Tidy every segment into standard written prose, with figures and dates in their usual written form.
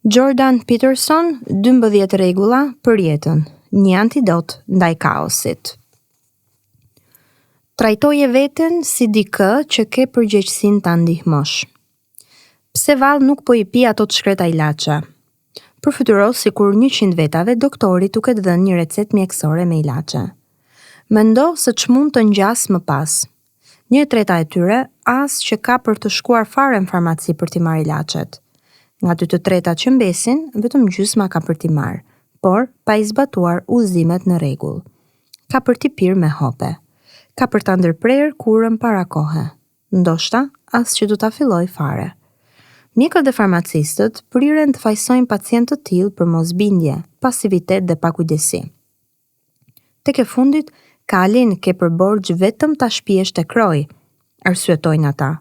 Jordan Peterson, 12 rregulla për jetën, një antidot ndaj kaosit. Trajtoje veten si dikë që ke përgjegjësinë ta ndihmosh. Pse vallë nuk po i pi ato të shkreta ilaçe? Përfytyro sikur 100 vetave doktori tu ketë dhënë një recetë mjekësore me ilaçe. Mendo se ç'mund të ngjas më pas. 1/3 e tyre as që ka për të shkuar fare në farmaci për t'i marrë ilaçet. Nga 2/3 që mbesin, vetëm gjysma ka për t'i marrë, por pa i zbatuar udhëzimet në rregull. Ka për t'i pirë me hope. Ka për ta ndërprerë kurrën para kohe. Ndoshta as që do ta filloj fare. Mjekët dhe farmacistët priren të fajsojnë pacientë të tillë për mosbindje, pasivitet dhe pakujdesi. Tek e fundit, Kalin ke për borxh vetëm ta shpihesh te kroj, arsyetojnë ata.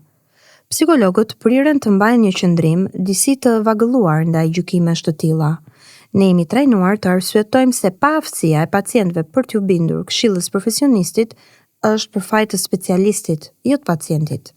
Psikologët priren të mbajnë një qëndrim disi të vagëlluar ndaj gjykimesh të tilla. Ne jemi trajnuar të arsyetojmë se paaftësia e pacientëve për t'u bindur këshillës profesionistit është për faj të specialistit, jo të pacientit.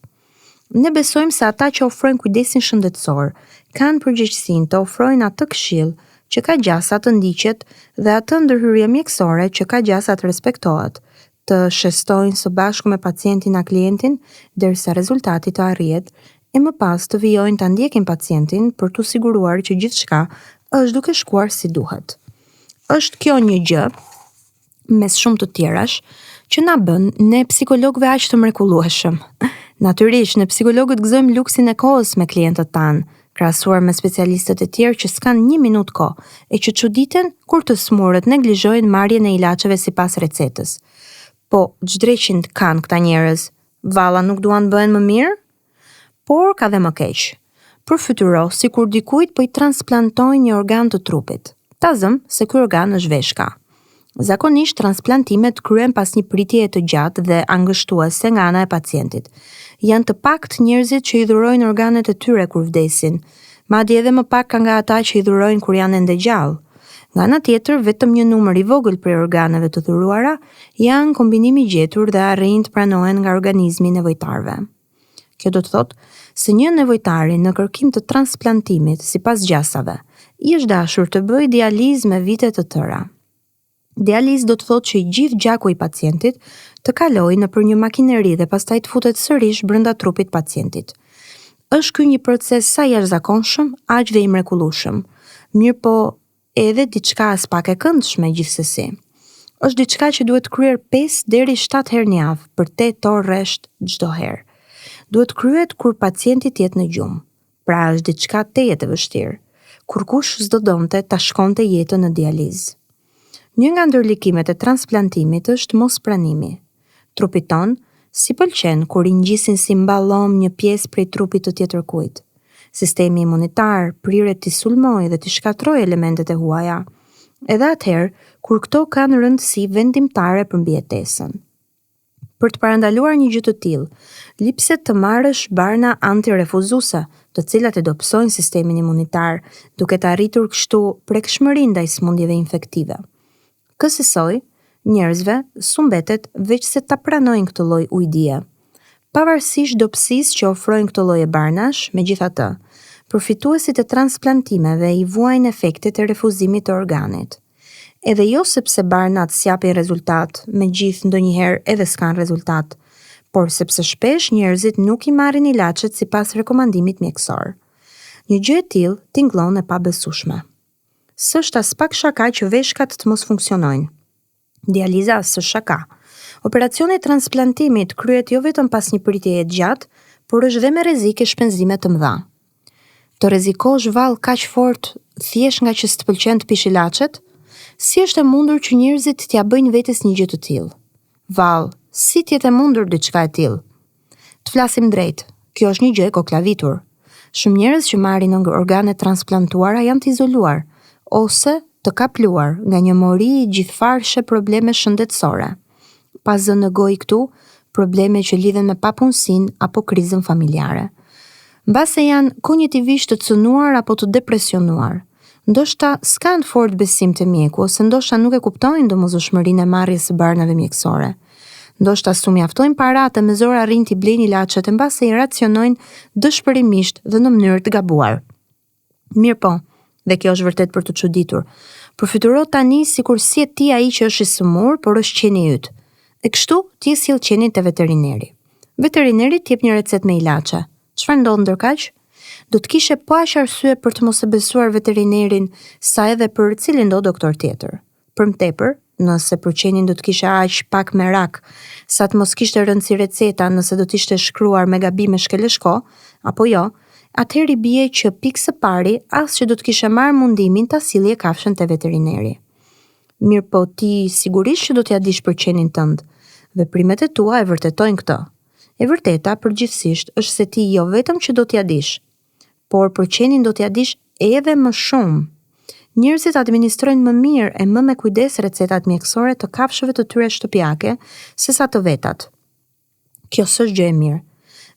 Ne besojmë se ata që ofrojnë kujdesin shëndetësor kanë përgjegjësinë të ofrojnë atë këshill që ka gjasa të ndiqet dhe atë ndërhyrje mjekësore që ka gjasa të respektohet, të shestojnë së bashku me pacientin a klientin derisa rezultati të arrihet e më pas të vijojnë ta ndjekin pacientin për t'u siguruar që gjithçka është duke shkuar si duhet. Është kjo një gjë mes shumë të tjerash që na bën ne psikologëve aq të mrekullueshëm. Natyrisht, ne psikologët gëzojmë luksin e kohës me klientët tanë, krahasuar me specialistët e tjerë që s'kan 1 minutë kohë e që çuditen kur të smurët neglizhojnë marrjen e ilaçeve sipas recetës. Po, ç'dreqin kanë këta njerëz? Valla nuk duan të bëhen më mirë? Por ka dhe më keq. Përfytyro sikur dikujt po i transplantojnë një organ të trupit. Ta zëm se ky organ është veshka. Zakonisht transplantimet kryen pas një pritjeje të gjatë dhe angështuese nga ana e pacientit. Janë të pakt njerëzit që i dhurojnë organet e tyre kur vdesin, madje edhe më pak nga ata që i dhurojnë kur janë ende gjallë. Nga ana tjetër, vetëm një numër i vogël prej organeve të dhuruara janë kombinimi i gjetur dhe arrin të pranohen nga organizmi i nevojtarëve. Kjo do të thotë se një nevojtari në kërkim të transplantimit sipas gjasave i është dashur të bëjë dializë me vite të tëra. Dializë do të thotë që i gjithë gjaku i pacientit të kalojë nëpër një makineri dhe pastaj të futet sërish brenda trupit pacientit. Është ky një proces sa jashtëzakonshëm, aq dhe i mrekullueshëm. Mirë po, edhe diçka as pak e këndshme gjithsesi. Është diçka që duhet kryer 5 deri 7 herë në javë për 8 orë rresht çdo herë. Duhet kryhet kur pacienti jetë në gjumë. Pra është diçka tejet e vështirë. Kur kush s'do donte ta shkonte jetën në dializë. Një nga ndërlikimet e transplantimit është mospranimi. Trupi ton si pëlqen kur i ngjisin si mballom një pjesë prej trupit të tjetër kujt. Sistemi imunitar priret t'i sulmojë dhe t'i shkatrojë elementet e huaja. Edhe atëherë kur këto kanë rëndësi vendimtare për mbijetesën. Për të parandaluar një gjë të tillë, lipset të marrësh barna antirefuzuese, të cilat e dobësojnë sistemin imunitar, duke të arritur kështu prekshmëri ndaj sëmundjeve infektive. Kësaj, njerëzve s'u mbetet veç se ta pranojnë këtë lloj ujdie. Pavarësisht dobësisë që ofrojnë këtë lloj barnash, megjithatë, përfituesit e transplantimeve i vuajnë efektet e refuzimit të organit. Edhe jo sepse barnat s'japin rezultat, megjithë ndonjëherë edhe s'kan rezultat, por sepse shpesh njerëzit nuk i marrin ilaçet sipas rekomandimit mjekësor. Një gjë e tillë tingëllon e pabesueshme. S'është as pak shaka që veshkat të mos funksionojnë. Dializa s'është shaka. Operacioni i transplantimit kryhet jo vetëm pas një pritjeje të gjatë, por është dhe me rrezik e shpenzime të mëdha. Të rrezikosh vallë kaq fort thjesht nga që s'të pëlqen të pish ilaçet? Si është e mundur që njerëzit t'ia bëjnë vetes një gjë të tillë? Vallë, si t'jetë e mundur diçka e tillë? Të flasim drejt, kjo është një gjë e koklavitur. Shumë njerëz që marrin organe transplantuara janë të izoluar ose të kapluar nga një mori i gjithfarshe probleme shëndetësore. Pas zënë në gojë këtu, probleme që lidhen me papunësinë apo krizën familjare. Mbase janë kognitivisht të cënuar apo të depresionuar. Ndoshta s'kan fort besim te mjeku ose ndoshta nuk e kuptojnë domosdoshmërinë e marrjes së barnave mjekësore. Ndoshta s'u mjaftojnë paratë me zor arrin t'i blejnë ilaçet e mbase i racionojnë dëshpërimisht dhe në mënyrë të gabuar. Mirë po, Dhe kjo është vërtet për të çuditur. Përfyturo tani sikur si e ti ai që është i sëmur, por është qeni yt. E kështu ti sill qenin te veterineri. Veterineri t'jep një recetë me ilaçe. Çfarë ndodh ndërkaq? Do të kishe po aq arsye për të mos e besuar veterinerin sa edhe për cilin do doktor tjetër. Për më tepër, nëse për qenin do të kishe aq pak merak, sa të mos kishte rënë si receta nëse do të ishte shkruar me gabime shkeleshko, apo jo, atëherë i bie që pikë së pari as që do të kishe marrë mundimin ta sillje kafshën te veterineri. Mirë po ti sigurisht që do t'ja dish për qenin tënd. Veprimet e tua e vërtetojnë këtë. E vërteta përgjithsisht është se ti jo vetëm që do t'ja dish, por për qenin do t'ja dish edhe më shumë. Njerëzit administrojnë më mirë e më me kujdes recetat mjekësore të kafshëve të tyre shtëpiake sesa të vetat. Kjo s'është gjë e mirë.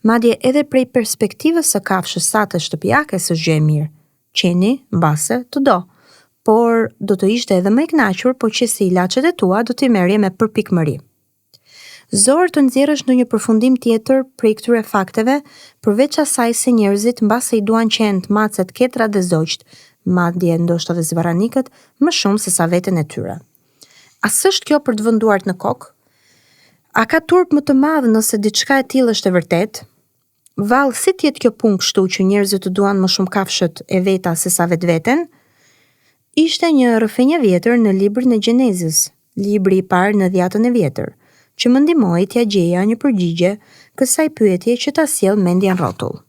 Madje edhe prej perspektivës së kafshës sate shtëpiake s'është gjë e mirë. Qeni, mbase, të do, por do të ishte edhe më i kënaqur po që si ilaçet e tua do t'i merrje me përpikmëri. Zorë të nxjerrësh ndonjë përfundim tjetër prej këtyre fakteve, përveç asaj se njerëzit mbase i duan qenë, macet, ketrat dhe zogjt, madje ndoshta dhe zvaranikët, më shumë se sa veten e tyre. A s'është kjo për të vënduar në kokë? A ka turp më të madh nëse diçka e tillë është e vërtet? Vallë, si t'jetë kjo punë kështu që njerëzit të duan më shumë kafshët e veta se sa vetveten? Ishte një rrëfenjë vjetër në librin e Gjenezës, libri i parë në Dhjatën e vjetër, që më ndihmoi t'ja gjeja një përgjigje kësaj pyetje që ta sjell mendja në rrotull.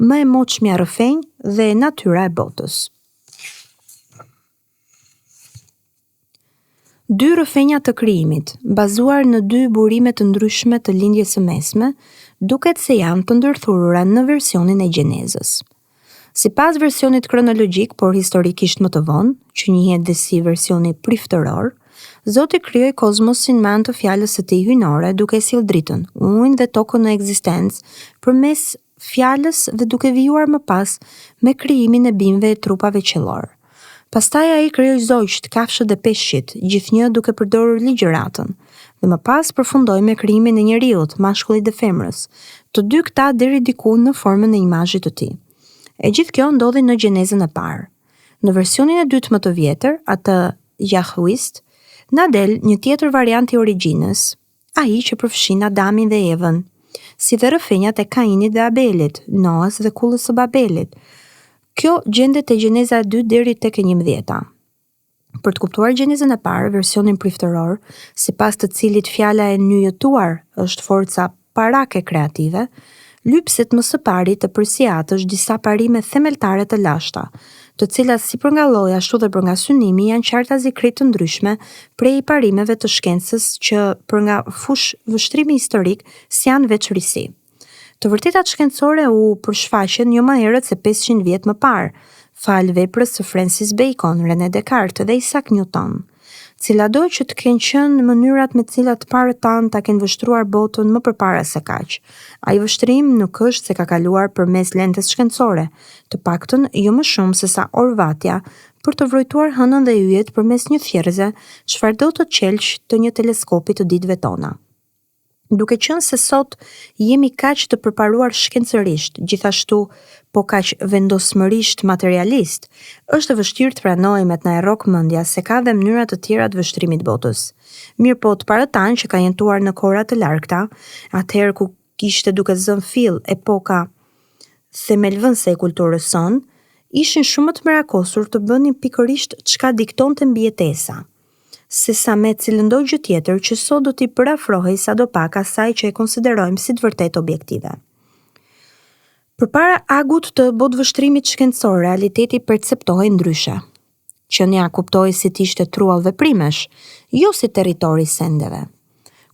Më e moçmja rrëfenjë dhe natyra e botës. Dy rrëfenja të krijimit, bazuar në dy burime të ndryshme të lindjes së mesme, duket se janë të ndërthurura në versionin e Gjenezës. Sipas versionit kronologjik, por historikisht më të vonë, që njihet dhe si versioni priftëror, Zoti krijoi kozmosin me anë të fjalës së tij hyjnore, duke sjellë dritën, ujin dhe tokën në ekzistencë përmes fjalës dhe duke vijuar më pas me krijimin e bimëve e trupave qellor. Pastaj ai krijoi zogjt, kafshët dhe peshqit, gjithnjë duke përdorur ligjëratën, dhe më pas përfundoi me krijimin e njeriut, mashkullit dhe femrës, të dy këta deri diku në formën e imazhit të tij. E gjithë kjo ndodhi në Gjenezën e parë. Në versionin e dytë më të vjetër, atë Jahwist, na del një tjetër variant i origjinës, ai që përfshin Adamin dhe Evën, si dhe rrëfenjat e Kainit dhe Abelit, Noas dhe kullës së Babelit. Kjo gjendet te Gjeneza e 2 deri tek e 11. Për të kuptuar Gjenezën e parë, versionin priftëror, sipas të cilit fjala e nyjetuar është forca parake kreative, lypset më së pari të Përsiatës disa parime themeltare të lashta, të cilat si për nga lloji ashtu dhe për nga synimi janë qarta zikrit të ndryshme prej parimeve të shkencës që për nga fush vështrimi historik si janë veçërisi. Të vërtetat shkencore u përshfaqen jo më herët se 500 vjet më parë, fal veprës së Francis Bacon, René Descartes dhe Isaac Newton. Cilado që të kenë qenë mënyrat me cilat parët tanë ta kenë vështruar botën më përpara se kaq. Ai vështrim nuk është se ka kaluar përmes lentes shkencore, të paktën jo më shumë se sa orvatja për të vrojtuar hënën dhe yjet përmes një thjerrëze, çfarëdo të qelsh të një teleskopi të ditëve tona. Duke qenë se sot jemi kaq të përparuar shkencërisht, gjithashtu po kaq vendosmërisht materialist, është vështirë të pranojmë me të na errok mendja se ka dhe mënyra të tjera të vështrimit botës. Mirë po të parëtan që ka jetuar në kohra të largta, atëherë ku kishte duke zënë fill epoka themelvënse e kulturës son, ishin shumë të merakosur të bënin pikërisht çka diktonte mbijetesa, sesa me cilëndoj gjë tjetër që sot do t'i përafrohej sadopak asaj që e konsiderojmë si të vërtet objektive. Përpara agut të botvështrimit shkencor, realiteti perceptohej ndryshe. Qenia kuptohej si t'ishte truall veprimesh, jo si territori sendeve.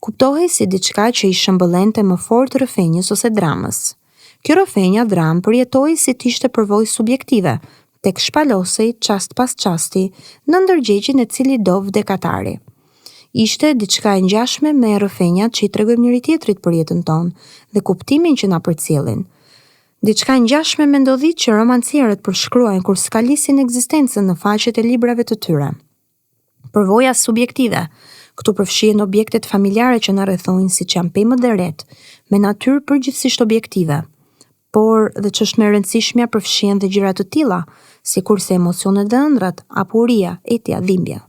Kuptohej si diçka që i shëmbëllente më fort rrëfenjës ose dramës. Kjo rrëfenja dram përjetoi si t'ishte përvojë subjektive, tek shpalosej çast pas çasti në ndërgjegjin e cili do vdekatari. Ishte diçka e ngjashme me rrëfenjat që i tregojmë njëri tjetrit për jetën tonë dhe kuptimin që na përcjellin. Diçka e ngjashme me ndodhitë që romancierët përshkruajnë kur skalisin ekzistencën në faqet e librave të tyre. Përvoja subjektive, këtu përfshihen objektet familjare që na rrethojnë siç janë pemët dhe ret, me natyrë përgjithsisht objektive. por dhe ç'është më e rëndësishmja përfshin dhe gjëra të tilla, sikurse emocionet dhe ëndrat, apo uria, etja, dhimbja.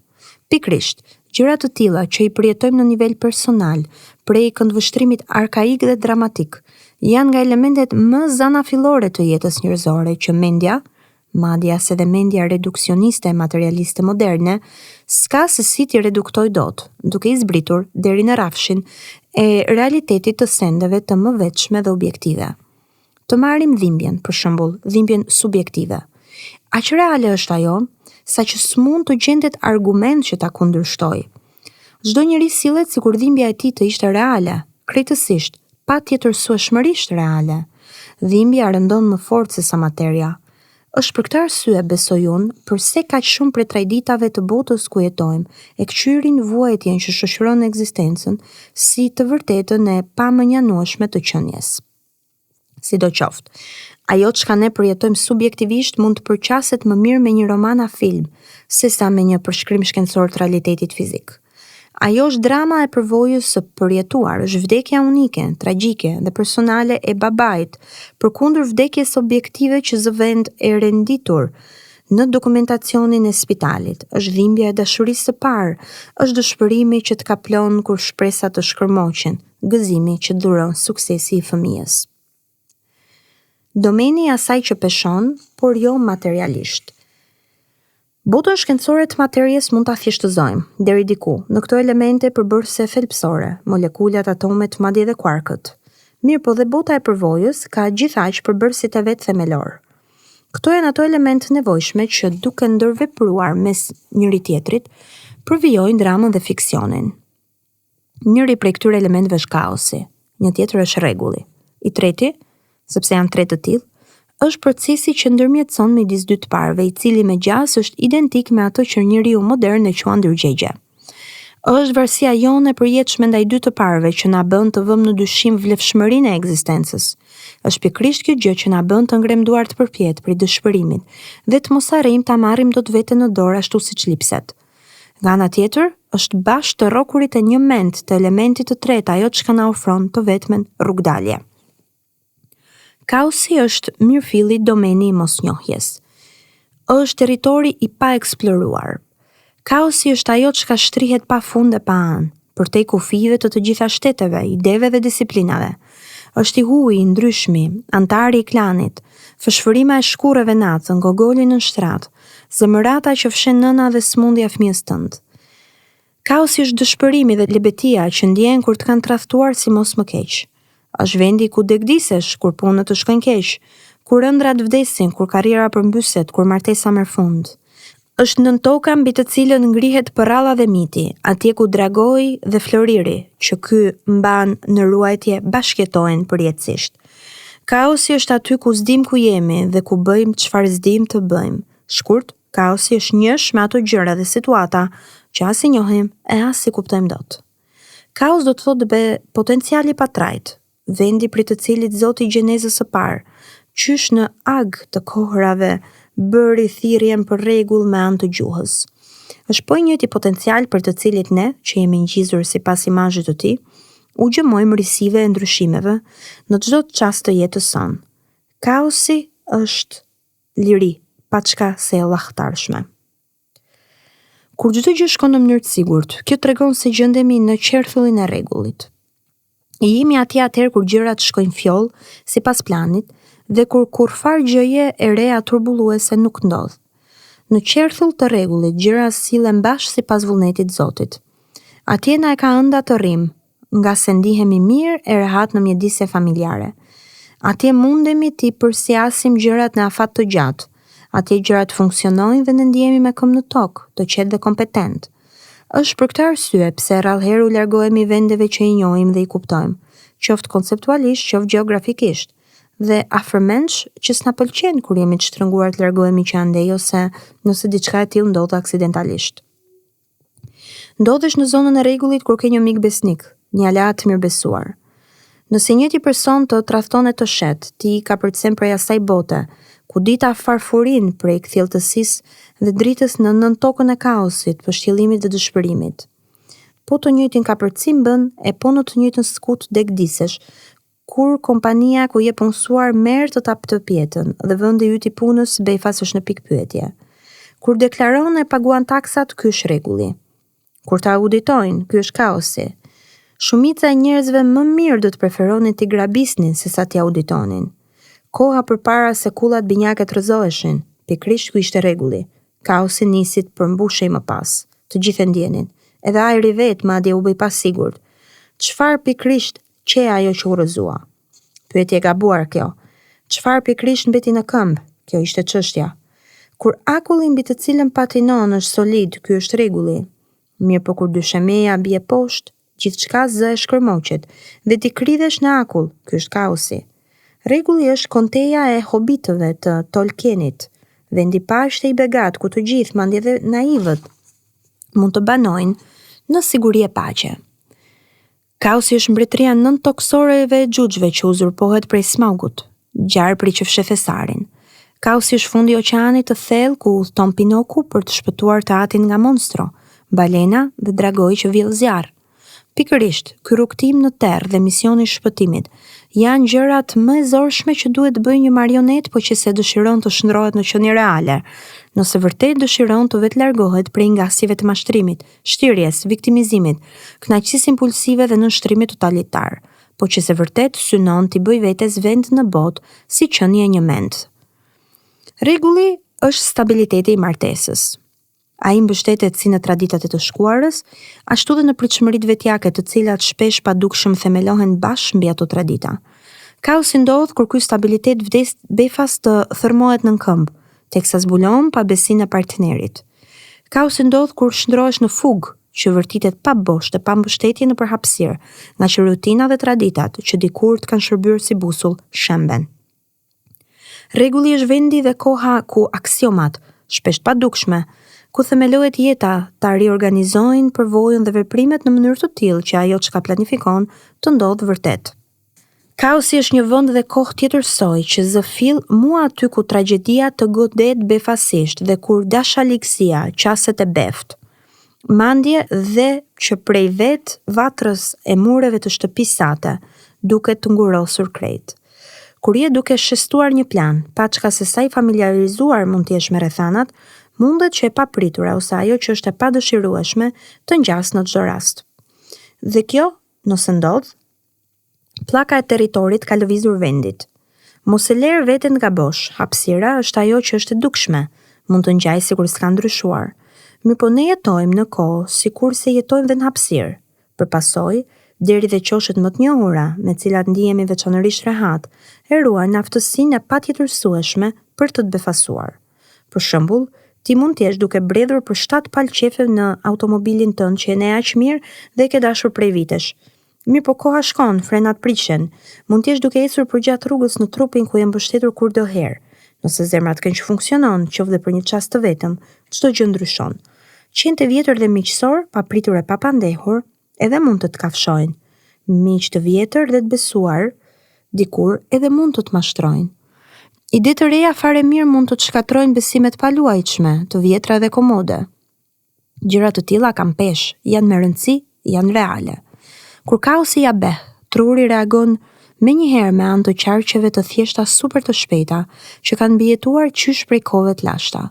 Pikrisht, gjëra të tilla që i përjetojmë në nivel personal, prej këndvështrimit arkaik dhe dramatik, janë nga elementet më zanafillore të jetës njerëzore që mendja, madje as edhe mendja reduksioniste e materialiste moderne, s'ka se si t'i reduktoj dot, duke i zbritur deri në rafshin e realitetit të sendeve të mëvetshme dhe objektive. Të marrim dhimbjen, për shembull, dhimbjen subjektive. Aq reale është ajo, sa që s'mund të gjendet argument që ta kundërshtoj. Çdo njeri sillet sikur dhimbja e tij të ishte reale, krejtësisht, patjetërsueshmërisht reale. Dhimbja rëndon më fort se sa materia. Është për këtë arsye, besoj unë, përse kaq shumë prej trajditave të botës ku jetojmë e kqyrin vuajtjen që shoqëron ekzistencën si të vërtetën e pamënjanueshme të qenies. Sidoqoftë, ajo çka ne përjetojmë subjektivisht mund të përqaset më mirë me një roman a film, sesa me një përshkrim shkencor të realitetit fizik. Ajo është drama e përvojës së përjetuar, është vdekja unike, tragjike dhe personale e babait, përkundër vdekjes objektive që zë vend e renditur në dokumentacionin e spitalit. Është dhimbja e dashurisë së parë, është dëshpërimi që të kaplon kur shpresat të shkërmoqen, gëzimi që duron suksesi i fëmijës. Domeni i asaj që peshon, por jo materialisht. Botën shkencore të materjes mund ta thjeshtëzojmë deri diku në këto elemente përbërëse thelbësore, molekulat, atomet, madje edhe kuarkët. Mirë po dhe bota e përvojës ka gjithaq përbërësit e vet themelor. Këto janë ato elemente nevojshme që duke ndërvepruar mes njëri tjetrit, përvijojnë dramën dhe fiksionin. Njëri prej këtyre elementeve është kaosi, një tjetër është rregulli. I treti, sepse janë tre të tillë, është procesi që ndërmjetëson midis dy të parëve, i cili me gjas është identik me ato që njeriu modern e quan ndërgjegje. Është varësia jone e përjetshme ndaj dy të parëve që na bën të vëmë në dyshim vlefshmërinë e ekzistencës. Është pikërisht kjo gjë që na bën të ngrem duart përpjet prej dëshpërimit dhe të mos arrijmë ta marrim dot veten në dorë ashtu siç lipset. Nga ana tjetër, është bashkë të rrokurit e një mend të elementit të tretë ajo çka na ofron të vetmen rrugdalje. Kaosi është mirëfilli domeni i mosnjohjes. Është territori i pa eksploruar. Kaosi është ajo çka shtrihet pafund e pa anë, përtej kufive të të gjitha shteteve, ideve dhe disiplinave. Është i huaj, i ndryshmi, antari i klanit, fshfërima e shkurreve natën, gogoli në shtrat, zemërata që fshen nëna dhe smundja fëmijës tënd. Kaosi është dëshpërimi dhe lebetia që ndjen kur të kanë tradhtuar si mos më keq. Është vendi ku degdisesh kur punët të shkojnë keq, kur ëndrat vdesin, kur karriera përmbyset, kur martesa merr fund. Është nën toka mbi të cilën ngrihet përralla dhe miti, atje ku dragoi dhe floriri, që ky mban në ruajtje bashkëjetojnë përjetësisht. Kaosi është aty ku s'dim ku jemi dhe ku bëjmë çfarë s'dim të bëjmë. Shkurt, kaosi është njësh me ato gjëra dhe situata që as i njohim e as i kuptojmë dot. Kaos do të thotë be potenciali pa trajt, vendi për të cilit Zoti i Gjenezës së parë, qysh në ag të kohrave, bëri thirrjen për rregull me anë të gjuhës. Është po i njëjti potencial për të cilit ne, që jemi ngjizur sipas imazhit të tij, u gjëmojmë risive e ndryshimeve në çdo çast të jetës sonë. Kaosi është liri, pa çka se e llahtarshme. Kur çdo gjë shkon në mënyrë të sigurt, kjo tregon se gjendemi në qerthullin e rregullit. Jemi atje atëherë kur gjërat shkojnë fjoll sipas planit dhe kur kurrfar gjëje e reja turbulluese nuk ndodh. Në qerthull të rregullit gjërat sillen bash sipas vullnetit të Zotit. Atje na e ka ënda të rrim, nga se ndihemi mirë e rehat në mjedisje familjare. Atje mundemi t'i përsiasim gjërat në afat të gjatë. Atje gjërat funksionojnë dhe ne ndihemi me këmbë në tokë, të qetë dhe kompetent. Është për këtë arsye pse rrallëherë u largohemi vendeve që i njohim dhe i kuptojmë, qoftë konceptualisht, qoftë gjeografikisht, dhe afërmendsh që s'na pëlqen kur jemi të shtrënguar të largohemi që andej ose nëse diçka e tillë ndodh aksidentalisht. Ndodhesh në zonën e rregullit kur ke një mik besnik, një aleat mirëbesuar. Nëse njëti person të tradhton e të shet, ti ka përcen prej asaj bote, ku dita farfurin prej kthjelltësisë dhe dritës në nën tokën e kaosit, pështjellimit dhe dëshpërimit. Po të njëjtin kapërcim bën e po në të njëjtën skut degdisesh, kur kompania ku je punësuar merr të taptëpjetën dhe vendi yt i punës befas është në pikpyetje. Kur deklaron e paguan taksat, ky është rregulli. Kur ta auditojnë, ky është kaosi. Shumica e njerëzve më mirë do të preferonin t'i grabisnin se sa t'i auditonin. Koha përpara se kullat binjake të rrëzoheshin, pikërisht ky ishte rregulli. Kaosi nisi të përmbushej më pas. Të gjithë e ndjenin. Edhe ajri vet madje u bë pasigurt. Çfarë pikërisht që ajo që u rrëzua? Pyetje e gabuar kjo. Çfarë pikërisht mbeti në këmbë? Kjo ishte çështja. Kur akulli mbi të cilën patinon është solid, ky është rregulli. Mirë, po kur dyshemeja bie poshtë, gjithçka zë e shkërmoqet dhe ti kridhesh në akull, ky është kaosi. Rregulli është konteja e hobitëve të Tolkienit, vendi pashtë i begat ku të gjithë, madje edhe naivët, mund të banojnë në siguri e paqe. Kaosi është mbretëria nëntoksoreve e xhuxhve që uzurpohet prej smaugut, gjarpri që fsheh thesarin. Kaosi është fundi i oqeanit të thellë ku udhton Pinoku për të shpëtuar të atin nga monstro, balena dhe dragoi që vjell zjarr. Pikërisht, ky rrugtim në terr dhe misioni i shpëtimit janë gjërat më e zorshme që duhet të bëjë një marionet, po që se dëshiron të shndrohet në qenie reale. Nëse vërtet dëshiron të vetë largohet prej ngasjeve të mashtrimit, shtirjes, viktimizimit, kënaqësisë impulsive dhe nënshtrimit totalitar, po që se vërtet synon t'i bëjë vetes vend në botë si qenie një mend. Rregulli është stabiliteti i martesës. Ai mbështetet si në traditat e të shkuarës, ashtu dhe në pritshmëritë vetjake të cilat shpesh padukshëm themelohen bashkë mbi ato tradita. Kaosi ndodh kur ky stabilitet befas të thërmohet nën këmbë, teksa zbulon pa besinë e partnerit. Kaosi ndodh kur shndrohesh në fugë, që vërtitet pa boshtë e pa mbështetje nëpër hapësirë, nga që rutina dhe traditat që dikur të kanë shërbyer si busull shemben. Rregulli është vendi dhe koha ku aksiomat, shpesh padukshme, ku themelohet jeta ta riorganizojnë përvojën dhe veprimet në mënyrë të tillë që ajo çka planifikon të ndodhë vërtet. Kaosi është një vend dhe kohë tjetërsoj që zë fill mua aty ku tragjedia të godet befasisht dhe kur dashalikësia qaset e beft. Mandje dhe që prej vet vatrës e mureve të shtëpisë sate duket të ngurosur krejt. Kur je duke shestuar një plan, paçka se sa i familiarizuar mund t'jesh me rrethanat, mundet që e papritura ose ajo që është e padëshirueshme të ngjas në çdo rast. Dhe kjo, nëse ndodh, pllaka e territorit ka lëvizur vendit. Mos e ler veten nga bosh, hapësira është ajo që është e dukshme, mund të ngjajë sikur s'ka ndryshuar. Mirë, po ne jetojmë në kohë sikur se jetojmë dhe në hapësirë. Përpasoj, deri dhe qoshet më të njohura, me cilat ndihemi veçanërisht rehat, e ruajnë aftësinë e patjetërsueshme për të të befasuar. Për shembull, ti mund t'jesh duke bredhur për 7 palë qefe në automobilin tënd që e ne aq mirë dhe ke dashur prej vitesh. Mirë, po koha shkon, frenat prishen. Mund t'jesh duke ecur përgjatë rrugës në trupin ku je mbështetur kurdoherë. Nëse zemra të keq funksionon, qoftë për një çast të vetëm, çdo gjë ndryshon. Qentë vjetër dhe miqësor, papritur e papandehur, edhe mund të kafshojnë. Miq të vjetër dhe të besuar, dikur edhe mund të mashtrojnë. Ide të reja fare mirë mund të shkatrojnë besimet paluajtshme, të vjetra dhe komode. Gjëra të tilla kanë peshë, janë me rëndësi, janë reale. Kur kaosi ja beh, truri reagon menjëherë me anë të qarqeve të thjeshta super të shpejta, që kanë mbijetuar qysh prej kohëve të lashta,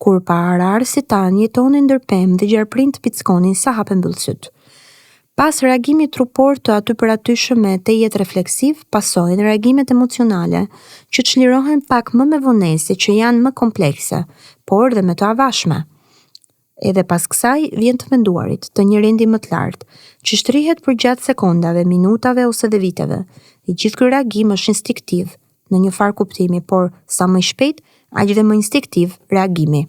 kur pararë si tanë jetonin ndërpem dhe gjarprin të pickonin sa hapen mbyllësyt. Pas reagimit trupor të aty për atyshëm me tejet refleksiv, pasojnë reagimet emocionale, që çlirohen pak më me vonese që janë më komplekse, por dhe më të avashme. Edhe pas kësaj vjen të menduarit, të një rendi më të lartë, që shtrihet për gjatë sekondave, minutave ose dhe viteve. I gjithë ky reagim është instiktiv, në një farë kuptimi, por sa më i shpejt, aq dhe më instiktiv reagimi.